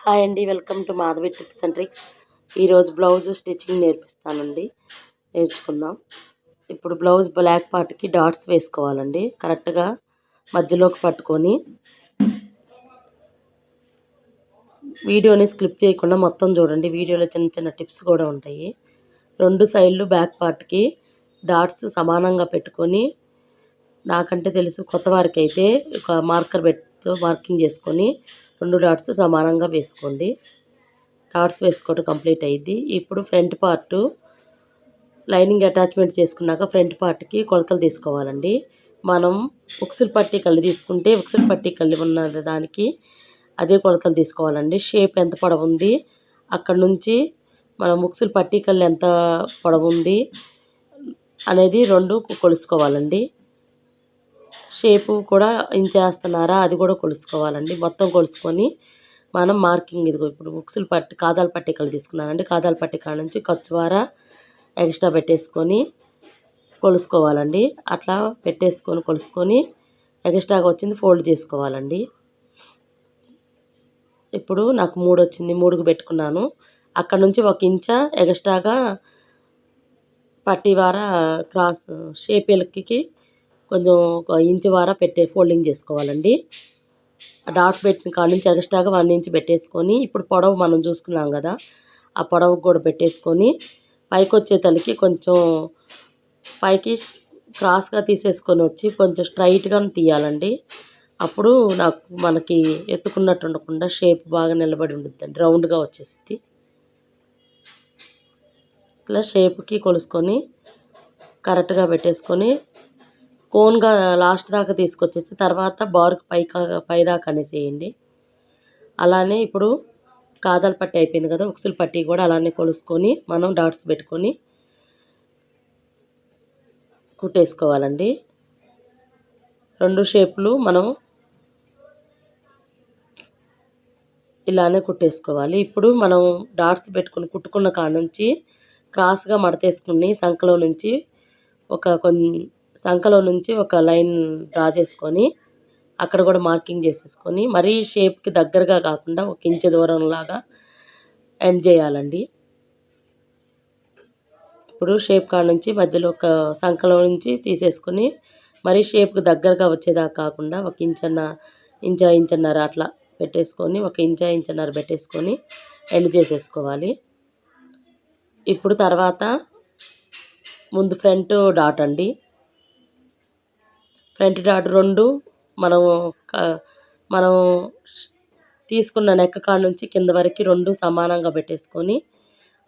Hi అండి, welcome to Madhavi tips and tricks. ఈరోజు blouse stitching నేర్చుకుందాం. ఇప్పుడు బ్లౌజ్ బ్లాక్ పార్ట్కి డాట్స్ వేసుకోవాలండి. కరెక్ట్గా మధ్యలోకి పట్టుకొని వీడియోని స్కిప్ చేయకుండా మొత్తం చూడండి. వీడియోలో చిన్న చిన్న టిప్స్ కూడా ఉంటాయి. రెండు సైడ్లు బ్యాక్ పార్ట్కి డాట్స్ సమానంగా పెట్టుకొని, నాకంటే తెలుసు కొత్త వారికి అయితే ఒక మార్కర్ మార్కింగ్ చేసుకొని 2 డాట్స్ సమానంగా వేసుకోండి. డాట్స్ వేసుకోవడం కంప్లీట్ అయ్యింది. ఇప్పుడు ఫ్రంట్ పార్ట్ లైనింగ్ అటాచ్మెంట్ చేసుకున్నాక ఫ్రంట్ పార్ట్కి కొలతలు తీసుకోవాలండి. మనం ఉక్సులు పట్టీ కళ్ళు తీసుకుంటే ఉక్సులు పట్టీ కళ్ళు ఉన్న దానికి అదే కొలతలు తీసుకోవాలండి. షేప్ ఎంత పొడవు ఉంది అక్కడ నుంచి మనం ఉక్సులు పట్టీ కళ్ళు ఎంత పొడవు ఉంది అనేది రెండు కొలుసుకోవాలండి. షేపు కూడా ఇంచేస్తున్నారా అది కూడా కొలుసుకోవాలండి. మొత్తం కొలుసుకొని మనం మార్కింగ్ ఇదిగో ఇప్పుడు ఉక్సులు పట్టి కాదాల పట్టికలు తీసుకున్నానండి. కాదాల పట్టిక నుంచి ఖర్చువార ఎక్స్ట్రా పెట్టేసుకొని కొలుసుకోవాలండి. అట్లా కొలుసుకొని ఎక్స్ట్రాగా వచ్చింది ఫోల్డ్ చేసుకోవాలండి. ఇప్పుడు నాకు 3 వచ్చింది, 3కి పెట్టుకున్నాను. అక్కడ నుంచి 1 ఇంచు ఎక్స్ట్రాగా పట్టీ వార క్రాస్ షేపులకి కొంచెం 1 ఇంచు వార ఫోల్డింగ్ చేసుకోవాలండి. డాట్ పెట్టిన కాడ నుంచి ఎక్స్ట్రాగా 1 ఇంచు పెట్టేసుకొని ఇప్పుడు పొడవు మనం చూసుకున్నాం కదా, ఆ పొడవు కూడా పెట్టేసుకొని పైకి వచ్చే తలకి కొంచెం పైకి క్రాస్గా తీసేసుకొని వచ్చి కొంచెం స్ట్రైట్గా తీయాలండి. అప్పుడు మనకి ఎత్తుకున్నట్టు ఉండకుండా షేప్ బాగా నిలబడి ఉంటుందండి, రౌండ్గా వచ్చేసింది. ఇట్లా షేప్కి కొలుసుకొని కరెక్ట్గా పెట్టేసుకొని కోన్గా లాస్ట్ దాకా తీసుకొచ్చేసి తర్వాత బార్కు పైదాకా అనేసేయండి. అలానే ఇప్పుడు కాదాల పట్టి అయిపోయింది కదా, ఉక్సులు పట్టి కూడా అలానే కొలుసుకొని మనం డాట్స్ పెట్టుకొని కుట్టేసుకోవాలండి. రెండు షేపులు మనం ఇలానే కుట్టేసుకోవాలి. ఇప్పుడు మనం డాట్స్ పెట్టుకుని కుట్టుకున్న కాడ నుంచి క్రాస్గా మడతేసుకుని సంఖలో నుంచి ఒక లైన్ డ్రా చేసుకొని అక్కడ కూడా మార్కింగ్ చేసేసుకొని మరీ షేప్కి దగ్గరగా కాకుండా 1 ఇంచు దూరంలాగా ఎండ్ చేయాలండి. ఇప్పుడు షేప్ కాడ నుంచి మధ్యలో ఒక సంఖలో నుంచి తీసేసుకొని మరీ షేప్కి దగ్గరగా వచ్చేదాకా కాకుండా 1 ఇంచున్నర అట్లా పెట్టేసుకొని 1 ఇంచున్నర పెట్టేసుకొని ఎండ్ చేసేసుకోవాలి. ఇప్పుడు తర్వాత ముందు ఫ్రంట్ డాట్ అండి. ఫ్రంట్ డాట్ 2 మనం తీసుకున్న నెక్ కాడ నుంచి కింద వరకు 2 సమానంగా పెట్టేసుకొని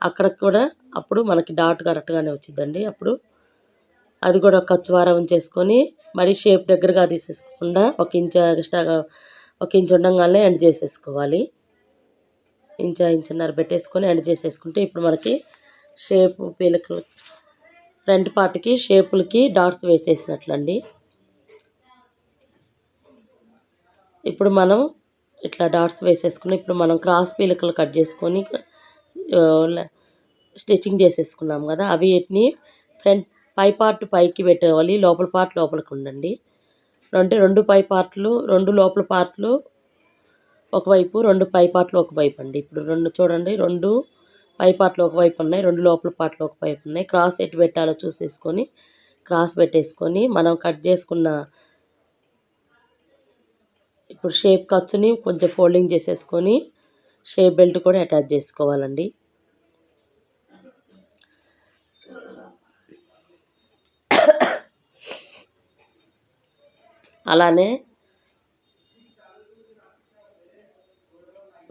అక్కడ కూడా అప్పుడు మనకి డాట్ కరెక్ట్గానే వచ్చిందండి. అప్పుడు అది కూడా ఖర్చు వారం చేసుకొని మరీ షేప్ దగ్గరగా తీసేసుకోకుండా 1 ఇంచు ఎక్స్ట్రాగా 1 ఇంచు ఉండగానే ఎండ్ చేసేసుకోవాలి. ఇంచున్నర పెట్టేసుకొని ఎండ్ చేసేసుకుంటే ఇప్పుడు మనకి షేపు పీలకు ఫ్రంట్ పార్ట్కి షేపులకి డాట్స్ వేసేసినట్లండి. ఇప్పుడు మనం ఇట్లా డాట్స్ వేసేసుకుని ఇప్పుడు మనం క్రాస్ పీలికలు కట్ చేసుకొని స్టిచ్చింగ్ చేసేసుకున్నాం కదా, అవి వీటిని ఫ్రంట్ పై పార్ట్ పైకి పెట్టేవాలి, లోపల పార్ట్ లోపలికి ఉండండి. అంటే 2 పై పార్ట్లు 2 లోపల పార్ట్లు ఒకవైపు 2 పై పార్ట్లు ఒకవైపు అండి. ఇప్పుడు 2 చూడండి, 2 పై పార్ట్లు ఒకవైపు ఉన్నాయి, 2 లోపల పార్ట్లు ఒకవైపు ఉన్నాయి. క్రాస్ ఎటు పెట్టాలో చూసేసుకొని క్రాస్ పెట్టేసుకొని మనం కట్ చేసుకున్న ఇప్పుడు షేప్ ఖర్చుని కొంచెం ఫోల్డింగ్ చేసేసుకొని షేప్ బెల్ట్ కూడా అటాచ్ చేసుకోవాలండి. అలానే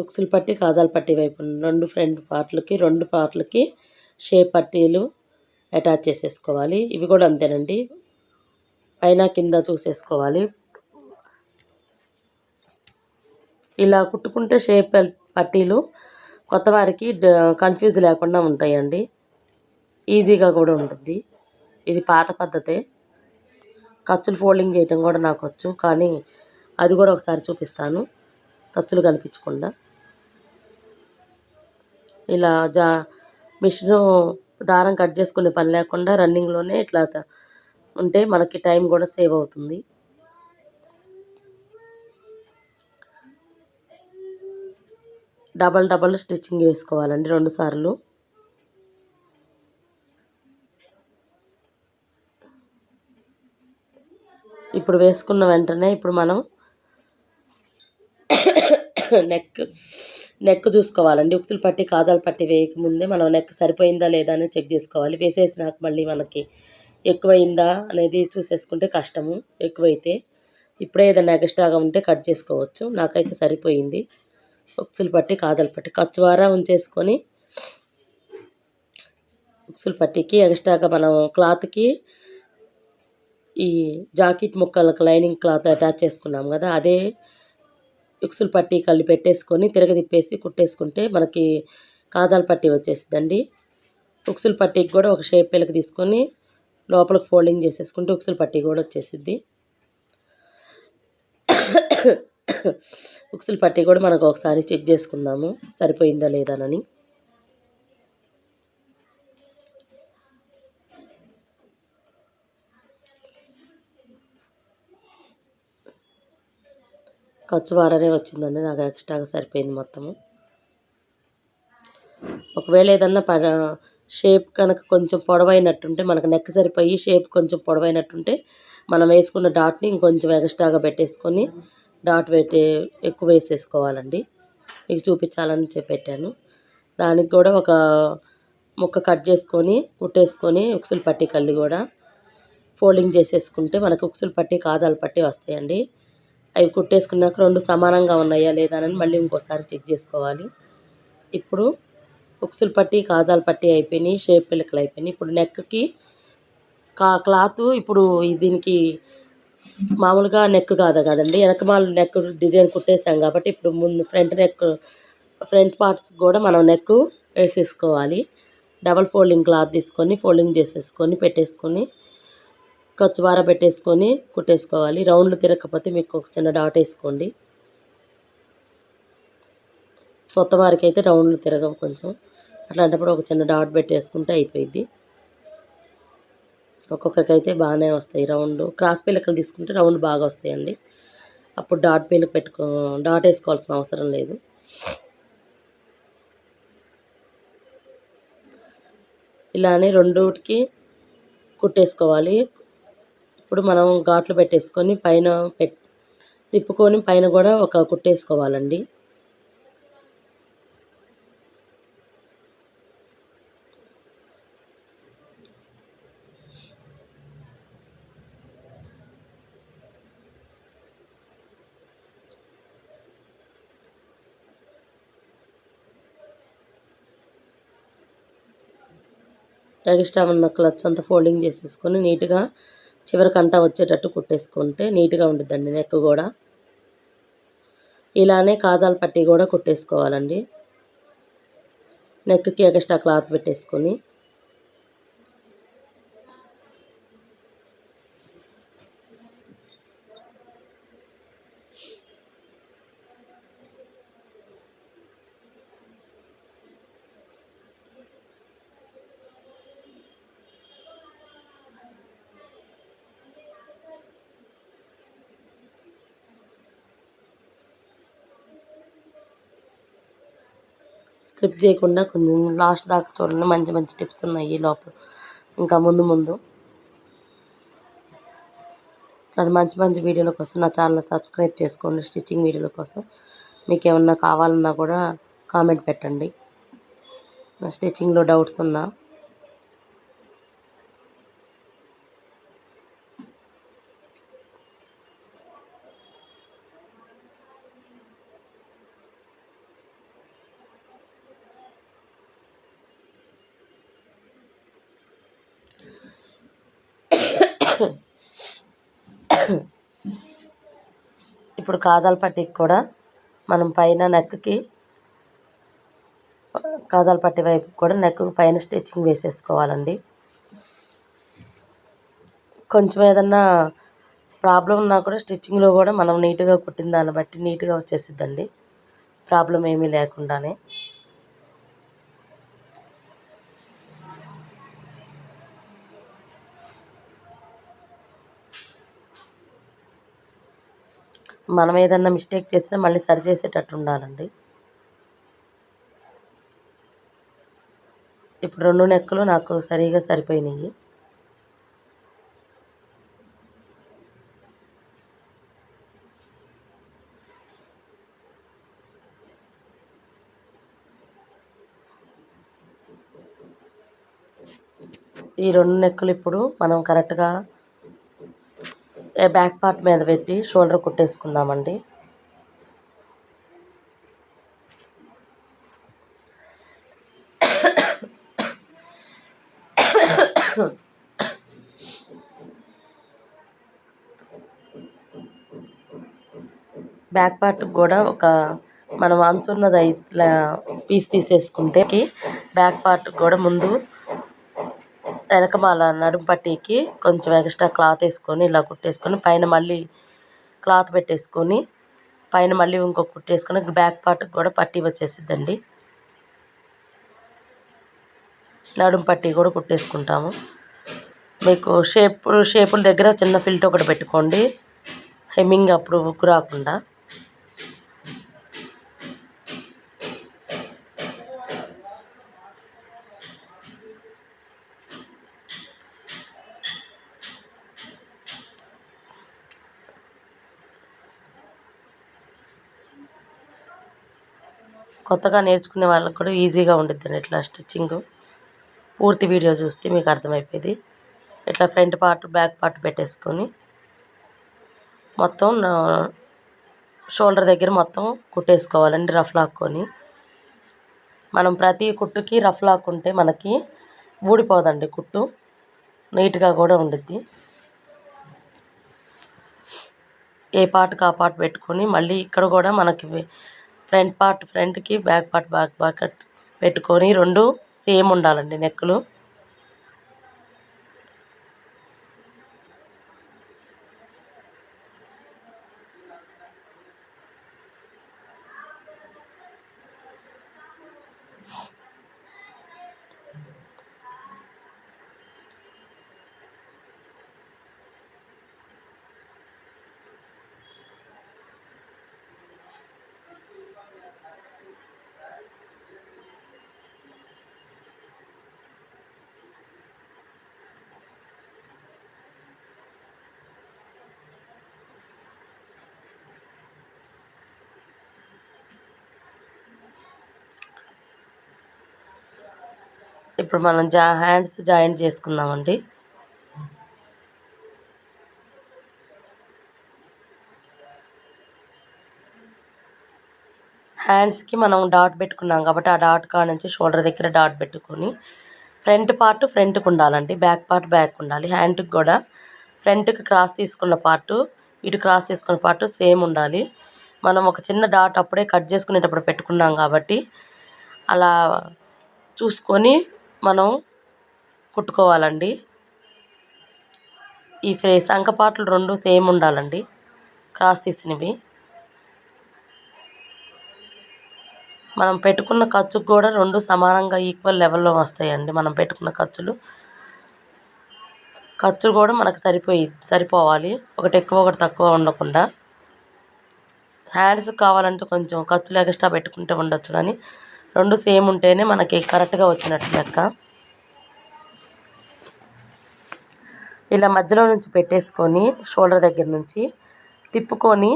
ఉక్సులు పట్టి కాజాల పట్టి వైపు 2 ఫ్రంట్ పార్ట్లకి 2 పార్ట్లకి షేప్ పట్టీలు అటాచ్ చేసేసుకోవాలి. ఇవి కూడా అంతేనండి, పైన కింద చూసేసుకోవాలి. ఇలా కుట్టుకుంటే షేప్ పట్టీలు కొత్త వారికి కన్ఫ్యూజ్ లేకుండా ఉంటాయండి, ఈజీగా కూడా ఉంటుంది. ఇది పాత పద్ధతే. ఖర్చులు ఫోల్డింగ్ చేయటం కూడా నాకు వచ్చు, కానీ అది కూడా ఒకసారి చూపిస్తాను ఖర్చులు కనిపించకుండా. ఇలా మిషను దారం కట్ చేసుకునే పని లేకుండా రన్నింగ్లోనే ఇట్లా ఉంటే మనకి టైం కూడా సేవ్ అవుతుంది. డబల్ స్టిచ్చింగ్ వేసుకోవాలండి 2 సార్లు. ఇప్పుడు వేసుకున్న వెంటనే ఇప్పుడు మనం నెక్ చూసుకోవాలండి. ఉక్సులు పట్టి కాజాల పట్టి వేయకముందే మనం నెక్ సరిపోయిందా లేదా అని చెక్ చేసుకోవాలి. వేసేసినాక మళ్ళీ మనకి ఎక్కువైందా అనేది చూసేసుకుంటే కష్టము. ఎక్కువైతే ఇప్పుడే ఏదైనా ఎక్స్ట్రాగా ఉంటే కట్ చేసుకోవచ్చు. నాకైతే సరిపోయింది. ఉక్సులు పట్టి కాజాల పట్టి ఖర్చువారా ఉంచేసుకొని ఉక్సులు పట్టికి ఎక్స్ట్రాగా మనం క్లాత్కి ఈ జాకెట్ ముక్కలకు లైనింగ్ క్లాత్ అటాచ్ చేసుకున్నాం కదా, అదే ఉక్సులు పట్టి కళ్ళు పెట్టేసుకొని తిరగదిప్పేసి కుట్టేసుకుంటే మనకి కాజాల పట్టి వచ్చేసిందండి. ఉక్సులు పట్టీకి కూడా ఒక షేప్ పెళ్ళకి తీసుకొని లోపలికి ఫోల్డింగ్ చేసేసుకుంటే ఉక్సులు పట్టి కూడా వచ్చేసిద్ది. ఉక్సులు పట్టి కూడా మనకు ఒకసారి చెక్ చేసుకుందాము సరిపోయిందా లేదానని. ఖర్చు వారనే వచ్చిందండి, నాకు ఎక్స్ట్రాగా సరిపోయింది మొత్తము. ఒకవేళ ఏదన్నా షేప్ కనుక కొంచెం పొడవైనట్టుంటే మనకు నెక్ సరిపోయి షేప్ కొంచెం పొడవైనట్టుంటే మనం వేసుకున్న డాట్ని ఇంకొంచెం ఎక్స్ట్రాగా పెట్టేసుకొని డాట్ ఎక్కువ వేసేసుకోవాలండి. మీకు చూపించాలని పెట్టాను. దానికి కూడా ఒక ముక్క కట్ చేసుకొని కుట్టేసుకొని ఉక్సులు పట్టి కళ్ళు కూడా ఫోల్డింగ్ చేసేసుకుంటే మనకు ఉక్సులు పట్టి కాజాల పట్టి వస్తాయండి. అవి కుట్టేసుకున్నాక 2 సమానంగా ఉన్నాయా లేదా అని మళ్ళీ ఇంకోసారి చెక్ చేసుకోవాలి. ఇప్పుడు ఉక్సులు పట్టి కాజాల పట్టి అయిపోయినాయి, షేప్ పిలకలు అయిపోయినాయి. ఇప్పుడు నెక్కి క్లాత్ ఇప్పుడు దీనికి మామూలుగా నెక్ కాదు కదండి, వెనకమాల నెక్ డిజైన్ కుట్టేసాం కాబట్టి ఇప్పుడు ముందు ఫ్రంట్ పార్ట్స్ కూడా మనం నెక్ వేసేసుకోవాలి. డబల్ ఫోల్డింగ్ క్లాత్ తీసుకొని ఫోల్డింగ్ చేసేసుకొని పెట్టేసుకొని ఖర్చువార పెట్టేసుకొని కుట్టేసుకోవాలి. రౌండ్లు తిరగకపోతే మీకు ఒక చిన్న డాట్ వేసుకోండి. కొత్త వారికి అయితే రౌండ్లు తిరగవు కొంచెం, అట్లాంటప్పుడు ఒక చిన్న డాట్ పెట్టేసుకుంటే అయిపోయింది. ఒక్కొక్కరికైతే బాగానే వస్తాయి రౌండ్. క్రాస్ పిలకలు తీసుకుంటే రౌండ్ బాగా వస్తాయండి. అప్పుడు డాట్ వేసుకోవాల్సిన అవసరం లేదు. ఇలానే రెండుకి కుట్టేసుకోవాలి. ఇప్పుడు మనం ఘాట్లు పెట్టేసుకొని పైన తిప్పుకొని పైన కూడా ఒక కుట్టేసుకోవాలండి. ఎక్స్ట్రా ఉన్న క్లచ్ అంతా ఫోల్డింగ్ చేసేసుకొని నీట్గా చివరికంటా వచ్చేటట్టు కుట్టేసుకుంటే నీట్గా ఉంటుందండి నెక్ కూడా. ఇలానే కాజాల పట్టి కూడా కుట్టేసుకోవాలండి. నెక్కి ఎక్స్ట్రా క్లాత్ పెట్టేసుకొని స్కిప్ చేయకుండా కొంచెం లాస్ట్ దాకా చూడండి. మంచి మంచి టిప్స్ ఉన్నాయి లోపల, ఇంకా ముందు మంచి మంచి వీడియోల కోసం నా ఛానల్ సబ్స్క్రైబ్ చేసుకోండి. స్టిచ్చింగ్ వీడియోల కోసం మీకు ఏమన్నా కావాలన్నా కూడా కామెంట్ పెట్టండి. స్టిచ్చింగ్లో డౌట్స్ ఉన్నా. ఇప్పుడు కాజాల పట్టికి కూడా మనం పైన నెక్కి కాజాల పట్టి వైపు కూడా నెక్ పైన స్టిచ్చింగ్ వేసేసుకోవాలండి. కొంచెం ఏదన్నా ప్రాబ్లం ఉన్నా కూడా స్టిచ్చింగ్లో కూడా మనం నీట్గా కుట్టిన దాన్ని బట్టి నీట్గా వచ్చేసిద్దండి, ప్రాబ్లం ఏమీ లేకుండానే. మనం ఏదన్నా మిస్టేక్ చేసినా మళ్ళీ సరి చేసేటట్టు ఉండాలండి. ఇప్పుడు 2 నెక్కులు నాకు సరిగా సరిపోయినాయి. ఈ 2 నెక్కులు ఇప్పుడు మనం కరెక్ట్గా బ్యాక్ పార్ట్ మీద పెట్టి షోల్డర్ కుట్టేసుకుందామండి. బ్యాక్ పార్ట్ కూడా ఒక మనం అంచున్నది ఇట్లా పీస్ తీసేసుకుంటే బ్యాక్ పార్ట్ కూడా ముందు వెనకమాల నడుము పట్టీకి కొంచెం ఎక్స్ట్రా క్లాత్ వేసుకొని ఇలా కుట్టేసుకొని పైన మళ్ళీ క్లాత్ పెట్టేసుకొని పైన మళ్ళీ ఇంకొక కుట్టేసుకొని బ్యాక్ పార్ట్కి కూడా పట్టీ వచ్చేసిద్దండి. నడుము పట్టీ కూడా కుట్టేసుకుంటాము. మీకు షేపుల దగ్గర చిన్న ఫిల్ట్ ఒకటి పెట్టుకోండి, హెమ్మింగ్ అప్పుడు ఉక్కు రాకుండా. కొత్తగా నేర్చుకునే వాళ్ళకి కూడా ఈజీగా ఉండిద్దండి ఇట్లా స్టిచ్చింగ్. పూర్తి వీడియో చూస్తే మీకు అర్థమైపోయింది. ఇట్లా ఫ్రంట్ పార్ట్ బ్యాక్ పార్ట్ పెట్టేసుకొని మొత్తం షోల్డర్ దగ్గర మొత్తం కుట్టేసుకోవాలండి రఫ్ లాక్కొని. మనం ప్రతి కుట్టుకి రఫ్ లాక్కుంటే మనకి ఊడిపోదండి కుట్టు, నీట్గా కూడా ఉండిద్ది. ఏ పార్ట్కి ఆ పార్ట్ పెట్టుకొని మళ్ళీ ఇక్కడ కూడా మనకి ఫ్రంట్ పార్ట్ ఫ్రంట్కి బ్యాక్ పార్ట్ బ్యాక్ పెట్టుకొని 2 సేమ్ ఉండాలండి నెక్కులు. ఇప్పుడు మనం హ్యాండ్స్ జాయింట్ చేసుకుందామండి. హ్యాండ్స్కి మనం డాట్ పెట్టుకున్నాం కాబట్టి ఆ డాట్ కాడ నుంచి షోల్డర్ దగ్గర డాట్ పెట్టుకొని ఫ్రంట్ పార్ట్ ఫ్రంట్కి ఉండాలండి, బ్యాక్ పార్ట్ బ్యాక్ ఉండాలి. హ్యాండ్కి కూడా ఫ్రంట్కి క్రాస్ తీసుకున్న పార్టు ఇటు క్రాస్ తీసుకున్న పార్టు సేమ్ ఉండాలి. మనం ఒక చిన్న డాట్ అప్పుడే కట్ చేసుకునేటప్పుడు పెట్టుకున్నాం కాబట్టి అలా చూసుకొని మనం కుట్టుకోవాలండి. ఈ సంక పార్ట్లు 2 సేమ్ ఉండాలండి, క్రాస్ తీసినవి. మనం పెట్టుకున్న ఖర్చుకు కూడా 2 సమానంగా ఈక్వల్ లెవెల్లో వస్తాయండి. మనం పెట్టుకున్న ఖర్చు కూడా మనకు సరిపోవాలి, ఒకటి ఎక్కువ ఒకటి తక్కువ ఉండకుండా. హ్యాండ్స్కి కావాలంటే కొంచెం ఖర్చులు ఎక్స్ట్రా పెట్టుకుంటే ఉండొచ్చు, కానీ 2 సేమ్ ఉంటేనే మనకి కరెక్ట్గా వచ్చినట్టు లెక్క. ఇలా మధ్యలో నుంచి పెట్టేసుకొని షోల్డర్ దగ్గర నుంచి తిప్పుకొని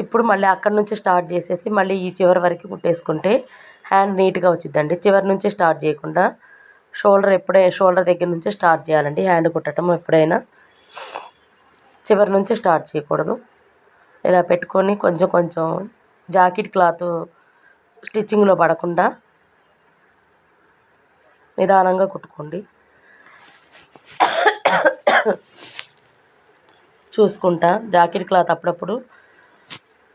ఇప్పుడు మళ్ళీ అక్కడి నుంచి స్టార్ట్ చేసేసి మళ్ళీ ఈ చివరి వరకు కుట్టేసుకుంటే హ్యాండ్ నీట్గా వచ్చిద్దండి. చివరి నుంచి స్టార్ట్ చేయకుండా షోల్డర్ దగ్గర నుంచి స్టార్ట్ చేయాలండి. హ్యాండ్ కుట్టడం ఎప్పుడైనా చివరి నుంచి స్టార్ట్ చేయకూడదు. ఇలా పెట్టుకొని కొంచెం కొంచెం జాకెట్ క్లాత్ స్టిచ్చింగ్లో పడకుండా నిదానంగా కుట్టుకోండి. చూసుకుంటా జాకెట్ క్లాత్ అప్పుడప్పుడు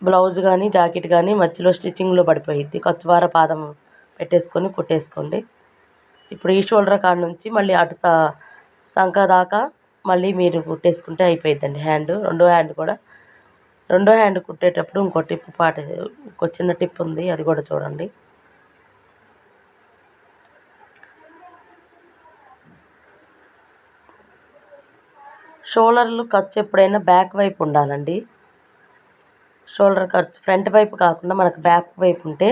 బ్లౌజ్ కానీ జాకెట్ కానీ మధ్యలో స్టిచ్చింగ్లో పడిపోయిద్ది. ఖర్చువార పాదం పెట్టేసుకొని కుట్టేసుకోండి. ఇప్పుడు ఈ షోల్డర్ కాడ నుంచి మళ్ళీ అటు సంక దాకా మళ్ళీ మీరు కుట్టేసుకుంటే అయిపోయిద్దండి హ్యాండ్. రెండో హ్యాండ్ కుట్టేటప్పుడు ఇంకో చిన్న టిప్ ఉంది, అది కూడా చూడండి. షోల్డర్లు ఖర్చు ఎప్పుడైనా బ్యాక్ వైపు ఉండాలండి. షోల్డర్ ఖర్చు ఫ్రంట్ వైపు కాకుండా మనకు బ్యాక్ వైపు ఉంటే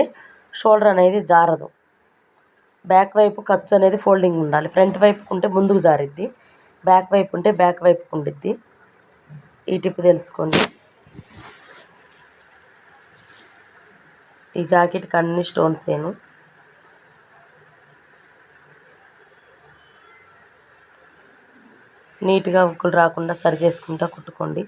షోల్డర్ అనేది జారదు. బ్యాక్ వైపు ఖర్చు అనేది ఫోల్డింగ్ ఉండాలి. ఫ్రంట్ వైపు ఉంటే ముందుకు జారిద్ది, బ్యాక్ వైపు ఉంటే బ్యాక్ వైపు ఉండిద్ది. ఈ టిప్ తెలుసుకోండి. ఈ జాకెట్కి అన్ని స్టోన్స్ ఏను. నీట్గా ఉక్కులు రాకుండా సరి చేసుకుంటా కుట్టుకోండి.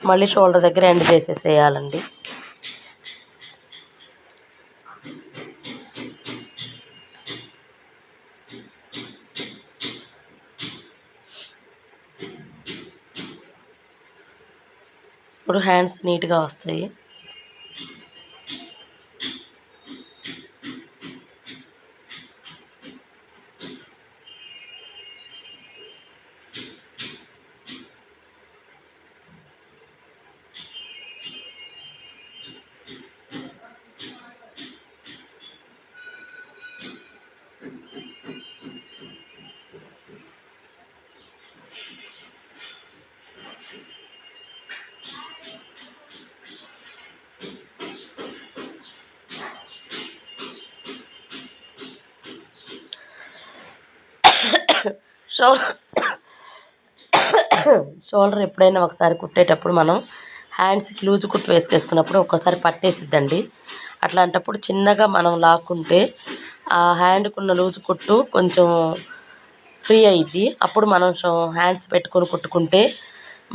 మళ్ళీ షోల్డర్ దగ్గర ఎండ్ చేసేసేయాలండి. ఇప్పుడు హ్యాండ్స్ నీట్గా వస్తాయి. షోల్డర్ ఎప్పుడైనా ఒకసారి కుట్టేటప్పుడు మనం హ్యాండ్స్కి లూజు కుట్టు వేసుకున్నప్పుడు ఒక్కోసారి పట్టేసిద్దండి. అట్లాంటప్పుడు చిన్నగా మనం లాక్కుంటే ఆ హ్యాండ్కున్న లూజు కుట్టు కొంచెం ఫ్రీ అయ్యిద్ది. అప్పుడు మనం హ్యాండ్స్ పెట్టుకొని కుట్టుకుంటే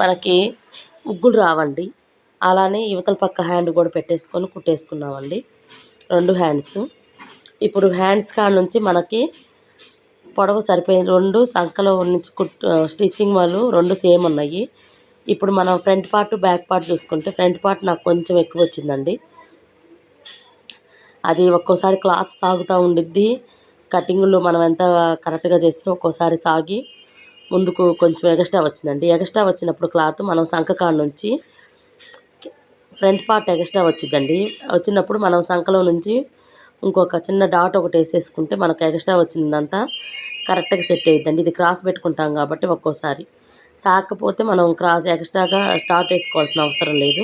మనకి ఉగ్గులు రావండి. అలానే యువతల పక్క హ్యాండ్ కూడా పెట్టేసుకొని కుట్టేసుకున్నామండి 2 హ్యాండ్స్. ఇప్పుడు హ్యాండ్స్ కాడ నుంచి మనకి పొడవు సరిపోయింది. 2 సంకలో నుంచి స్టిచ్చింగ్ వాళ్ళు 2 సేమ్ ఉన్నాయి. ఇప్పుడు మనం ఫ్రంట్ పార్ట్ బ్యాక్ పార్ట్ చూసుకుంటే ఫ్రంట్ పార్ట్ నాకు కొంచెం ఎక్కువ వచ్చిందండి. అది ఒక్కోసారి క్లాత్ సాగుతూ ఉండిద్ది. కటింగ్లో మనం ఎంత కరెక్ట్గా చేసినా ఒక్కోసారి సాగి ముందుకు కొంచెం ఎగస్ట్రా వచ్చిందండి. ఎగస్ట్రా వచ్చినప్పుడు క్లాత్ మనం సంక కాడ నుంచి ఫ్రంట్ పార్ట్ ఎగస్ట్రా వచ్చిందండి. వచ్చినప్పుడు మనం సంకలో నుంచి ఇంకొక చిన్న డాట్ ఒకటి వేసేసుకుంటే మనకు ఎగస్ట్రా వచ్చిందంతా కరెక్ట్గా సెట్ అయ్యిద్దండి. ఇది క్రాస్ పెట్టుకుంటాం కాబట్టి ఒక్కోసారి సాకపోతే మనం ఎక్స్ట్రాగా డాట్ వేసుకోవాల్సిన అవసరం లేదు.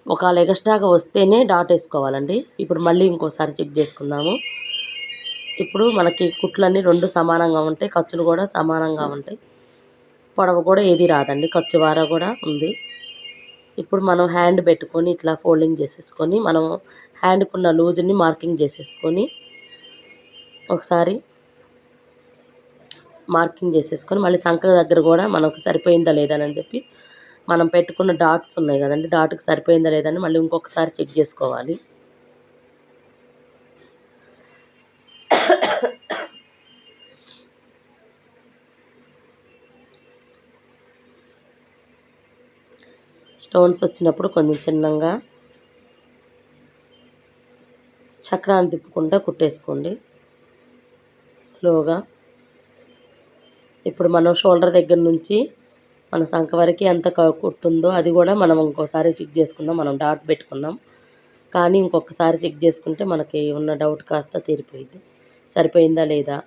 ఒకవేళ ఎక్స్ట్రాగా వస్తేనే డాట్ వేసుకోవాలండి. ఇప్పుడు మళ్ళీ ఇంకోసారి చెక్ చేసుకుందాము. ఇప్పుడు మనకి కుట్లన్నీ 2 సమానంగా ఉంటాయి, ఖర్చులు కూడా సమానంగా ఉంటాయి. పొడవు కూడా ఏది రాదండి, ఖర్చు వారా కూడా ఉంది. ఇప్పుడు మనం హ్యాండ్ పెట్టుకొని ఇట్లా ఫోల్డింగ్ చేసేసుకొని మనం హ్యాండ్కున్న లూజ్ని మార్కింగ్ చేసేసుకొని ఒకసారి మార్కింగ్ చేసేసుకొని మళ్ళీ సంక దగ్గర కూడా మనకు సరిపోయిందా లేదా అని చెప్పి మనం పెట్టుకున్న డాట్స్ ఉన్నాయి కదండి, డాట్కి సరిపోయిందా లేదని మళ్ళీ ఇంకొకసారి చెక్ చేసుకోవాలి. స్టోన్స్ వచ్చినప్పుడు కొంచెం చిన్నగా చక్రాన్ని తిప్పుకుంటూ కుట్టేసుకోండి స్లోగా. ఇప్పుడు మనం షోల్డర్ దగ్గర నుంచి మన సంక వరకు ఎంత కుట్టుందో అది కూడా మనం ఇంకోసారి చెక్ చేసుకుందాం. మనం డాట్ పెట్టుకున్నాం కానీ ఇంకొకసారి చెక్ చేసుకుంటే మనకి ఉన్న డౌట్ కాస్త తీరిపోయింది. సరిపోయిందా లేదా,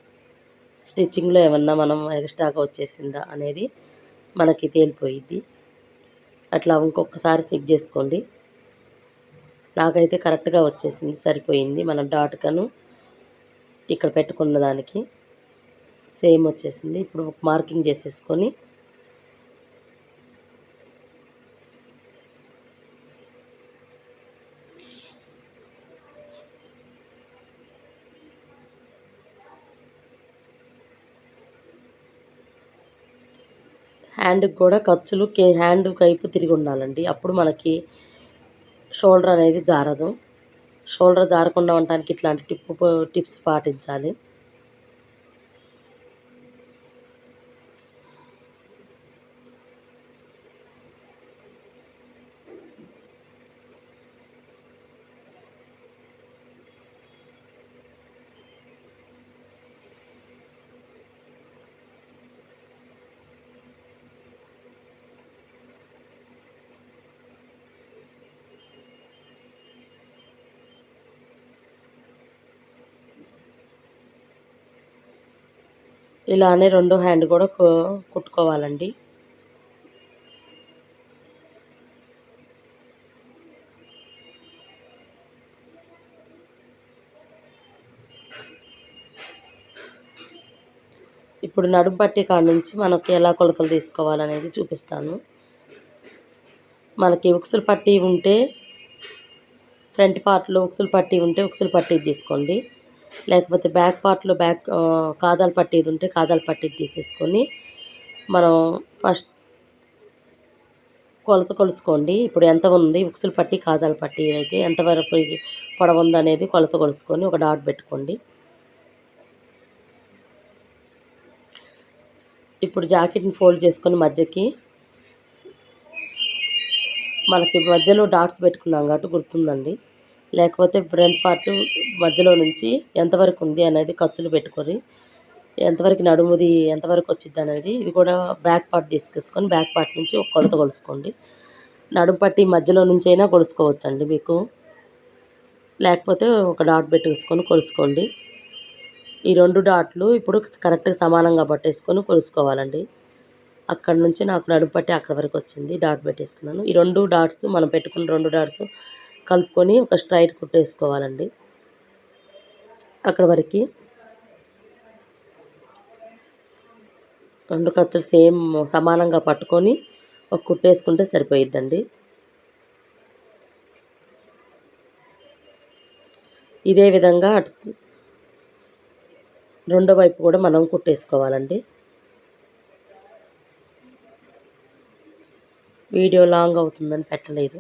స్టిచ్చింగ్లో ఏమన్నా మనం ఎక్స్ట్రాగా వచ్చేసిందా అనేది మనకి తేలిపోయిద్ది. అట్లా ఇంకొకసారి చెక్ చేసుకోండి. నాకైతే కరెక్ట్గా వచ్చేసింది, సరిపోయింది. మనం డాట్ కను ఇక్కడ పెట్టుకున్న దానికి సేమ్ వచ్చేసింది. ఇప్పుడు మార్కింగ్ చేసేసుకొని హ్యాండ్కి కూడా ఖర్చులు హ్యాండ్ వైపు తిరిగి ఉండాలండి. అప్పుడు మనకి షోల్డర్ అనేది జారదు. షోల్డర్ జారకుండా ఉండటానికి ఇట్లాంటి టిప్స్ పాటించాలి. ఇలానే రెండో హ్యాండ్ కూడా కుట్టుకోవాలండి. ఇప్పుడు నడుము పట్టి కాడ నుంచి మనకి ఎలా కొలతలు తీసుకోవాలనేది చూపిస్తాను. మనకి ఉక్సులు పట్టీ ఉంటే ఫ్రంట్ పార్ట్‌లో ఉక్సులు పట్టీ ఉంటే ఉక్సులు పట్టీది తీసుకోండి. లేకపోతే బ్యాక్ పార్ట్‌లో కాజాల పట్టీది ఉంటే కాజాల పట్టీది తీసేసుకొని మనం ఫస్ట్ కొలత కొలుసుకోండి. ఇప్పుడు ఎంత ఉంది ఉక్సులు పట్టీ కాజాల పట్టీ అయితే ఎంతవరకు పొడవు ఉందనేది కొలత కొలుసుకొని ఒక డాట్ పెట్టుకోండి. ఇప్పుడు జాకెట్ని ఫోల్డ్ చేసుకొని మధ్యకి మనకి మధ్యలో డాట్స్ పెట్టుకున్నాం కాబట్టి గుర్తుందండి. లేకపోతే ఫ్రంట్ పార్ట్ మధ్యలో నుంచి ఎంతవరకు ఉంది అనేది ఖర్చులు పెట్టుకొని ఎంతవరకు నడుముది ఎంతవరకు వచ్చింది అనేది ఇది కూడా బ్యాక్ పార్ట్ తీసుకొని బ్యాక్ పార్ట్ నుంచి ఒక కొలత కొలుసుకోండి. నడుము పట్టి మధ్యలో నుంచి అయినా కొలుసుకోవచ్చండి మీకు. లేకపోతే ఒక డాట్ పెట్టేసుకొని కొలుసుకోండి. ఈ 2 డాట్లు ఇప్పుడు కరెక్ట్గా సమానంగా పట్టేసుకొని కొలుసుకోవాలండి. అక్కడ నుంచి నాకు నడుము పట్టి అక్కడ వరకు వచ్చింది. డాట్ పెట్టేసుకున్నాను. ఈ 2 డాట్స్ మనం పెట్టుకున్న 2 డాట్స్ కలుపుకొని ఒక స్ట్రైట్ కుట్టేసుకోవాలండి. అక్కడ వరకు 2 ఖర్చులు సేమ్ సమానంగా పట్టుకొని ఒక కుట్టేసుకుంటే సరిపోయిద్దండి. ఇదే విధంగా రెండో వైపు కూడా మనం కుట్టేసుకోవాలండి. వీడియో లాంగ్ అవుతుందని పెట్టలేదు.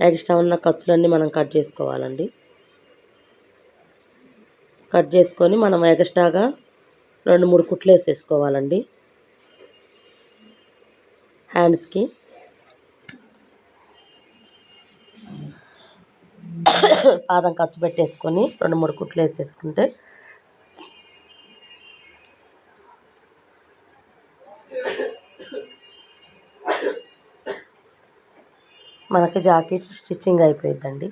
ఎక్స్ట్రా ఉన్న ఖర్చులన్నీ మనం కట్ చేసుకోవాలండి. కట్ చేసుకొని మనం ఎక్స్ట్రాగా 2-3 కుట్లు వేసేసుకోవాలండి హ్యాండ్స్కి. పాదం ఖర్చు పెట్టేసుకొని 2-3 కుట్లు వేసేసుకుంటే మనకి జాకెట్ స్టిచ్చింగ్ అయిపోయిందండి.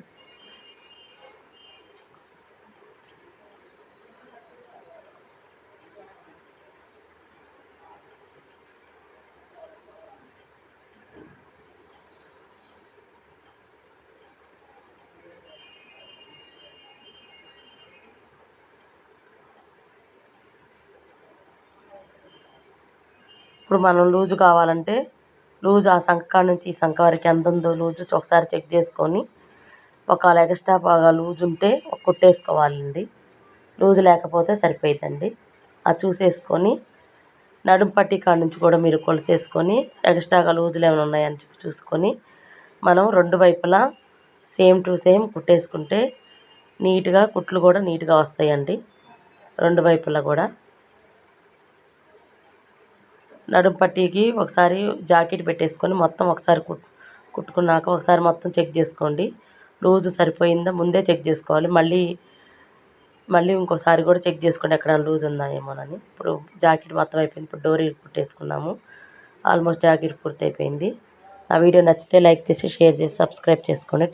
ఇప్పుడు మనం లూజు కావాలంటే లూజు ఆ సంఖ కాడ నుంచి ఈ సంఖ వరకు ఎంత ఉందో లూజు ఒకసారి చెక్ చేసుకొని ఒకవేళ ఎక్స్ట్రా బాగా లూజు ఉంటే కుట్టేసుకోవాలండి. లూజు లేకపోతే సరిపోయిద్దండి. అది చూసేసుకొని నడుము పట్టి కాడ నుంచి కూడా మీరు కొలిసేసుకొని ఎక్స్ట్రాగా లూజులు ఏమైనా ఉన్నాయని చెప్పి చూసుకొని మనం 2 వైపులా సేమ్ టు సేమ్ కుట్టేసుకుంటే నీట్గా కుట్లు కూడా నీట్గా వస్తాయండి. 2 వైపులా కూడా నడుము పట్టీకి ఒకసారి జాకెట్ పెట్టేసుకొని మొత్తం ఒకసారి కుట్టుకున్నాక ఒకసారి మొత్తం చెక్ చేసుకోండి. లూజు సరిపోయిందా ముందే చెక్ చేసుకోవాలి. మళ్ళీ ఇంకోసారి కూడా చెక్ చేసుకోండి ఎక్కడైనా లూజ్ ఉందా ఏమోనని. ఇప్పుడు జాకెట్ మొత్తం అయిపోయింది. ఇప్పుడు డోరీ కుట్టేసుకున్నాము. ఆల్మోస్ట్ జాకెట్ పూర్తి అయిపోయింది. ఆ వీడియో నచ్చితే లైక్ చేసి షేర్ చేసి సబ్స్క్రైబ్ చేసుకోండి.